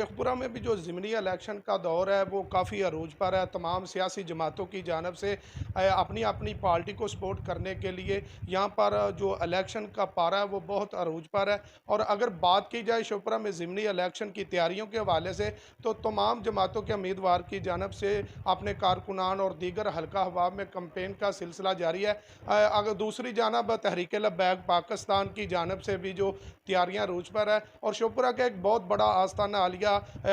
शेखपुरा में भी जो ज़िमनी इलेक्शन का दौर है वो काफ़ी अरूज पर है। तमाम सियासी जमातों की जानब से अपनी अपनी पार्टी को सपोर्ट करने के लिए यहाँ पर जो इलेक्शन का पारा है वो बहुत अरूज पर है। और अगर बात की जाए शेखपुरा में ज़िमनी इलेक्शन की तैयारियों के हवाले से, तो तमाम जमातों के उम्मीदवार की जानब से अपने कारकुनान और दीगर हल्का हवाब में कंपेन का सिलसिला जारी है। अगर दूसरी जानब तहरीक लब्बैक पाकिस्तान की जानब से भी जो तैयारियाँ अरूज पर है, और शेखपुरा का एक बहुत बड़ा आस्थाना आलिया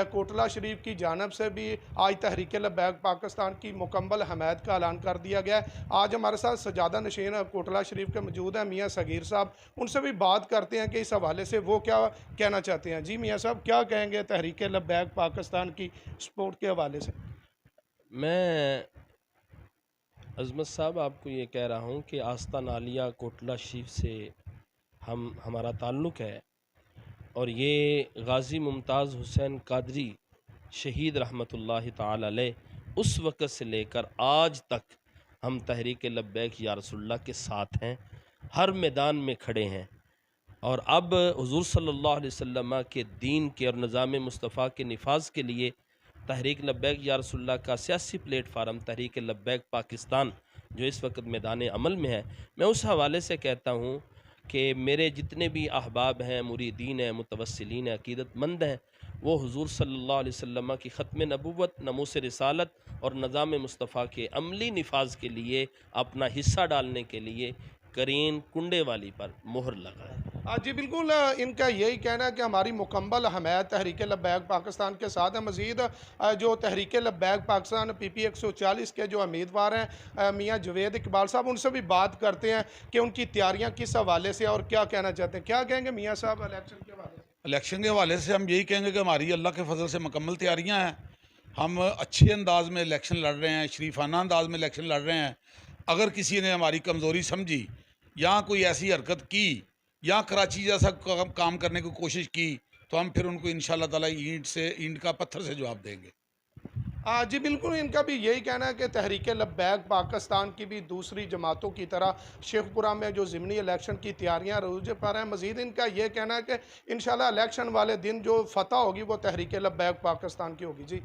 कोटला शरीफ की जानब से भी आज तहरीक लब्बैक पाकिस्तान की मुकम्मल हमायत का ऐलान कर दिया गया है। आज हमारे साथ सजादा नशीन कोटला शरीफ के मौजूद हैं मियाँ सगीर साहब। उनसे भी बात करते हैं कि इस हवाले से वो क्या कहना चाहते हैं। जी मियाँ साहब, क्या कहेंगे तहरीक लब्बैक पाकिस्तान की सपोर्ट के हवाले से? मैं अज़मत साहब आपको ये कह रहा हूँ कि आस्तान आलिया कोटला शरीफ से हमारा ताल्लुक़ है, और ये गाज़ी मुमताज़ हुसैन कादरी शहीद रहमतुल्लाहि ताला अलैह उस वक़्त से लेकर आज तक हम तहरीक लब्बैक या रसूलुल्लाह के साथ हैं, हर मैदान में खड़े हैं। और अब हुज़ूर सल्लल्लाहु अलैहि वसल्लम के दीन के और निज़ाम मुस्तफ़ा के निफाज़ के लिए तहरीक लब्बैक या रसूलुल्लाह का सियासी प्लेटफार्म तहरीक लब्बैक पाकिस्तान जो इस वक्त मैदान अमल में है, मैं उस हवाले से कहता हूँ कि मेरे जितने भी अहबाब हैं, मुरीदीन हैं, मुतवस्सिलीन हैं, अक़ीदतमंद हैं, वो हुज़ूर सल्लल्लाहु अलैहि वसल्लम की ख़त्म नबुव्वत, नमूस रिसालत और निज़ाम मुस्तफ़ा के अमली निफाज़ के लिए अपना हिस्सा डालने के लिए करीन कुंडे वाली पर मोहर लगाएँ। जी बिल्कुल, इनका यही कहना है कि हमारी मुकम्मल हमायत तहरीक लब्बैक पाकिस्तान के साथ है। मज़ीद जो तहरीक लब्बैक पाकिस्तान PP 140 के जो उम्मीदवार हैं मियाँ जवेद इकबाल साहब, उनसे भी बात करते हैं कि उनकी तैयारियां किस हवाले से और क्या कहना चाहते हैं। क्या कहेंगे मियाँ साहब इलेक्शन के हवाले से? इलेक्शन के हवाले से हम यही कहेंगे कि हमारी अल्लाह के फजल से मुकम्मल तैयारियां हैं। हम अच्छे अंदाज में इलेक्शन लड़ रहे हैं, शरीफाना अंदाज में इलेक्शन लड़ रहे हैं। अगर किसी ने हमारी कमज़ोरी समझी या कोई ऐसी हरकत की या कराची जैसा काम करने की कोशिश की, तो हम फिर उनको इंशाअल्लाह ताला ईंट का पत्थर से जवाब देंगे। जी बिल्कुल, इनका भी यही कहना है कि तहरीक लब्बैक पाकिस्तान की भी दूसरी जमातों की तरह शेखपुरा में जो ज़िमनी इलेक्शन की तैयारियां अरूज पर हैं। मज़ीद इनका ये कहना है कि इंशाल्लाह इलेक्शन वाले दिन जो फतह होगी वो तहरीक लब्बैक पाकिस्तान की होगी। जी।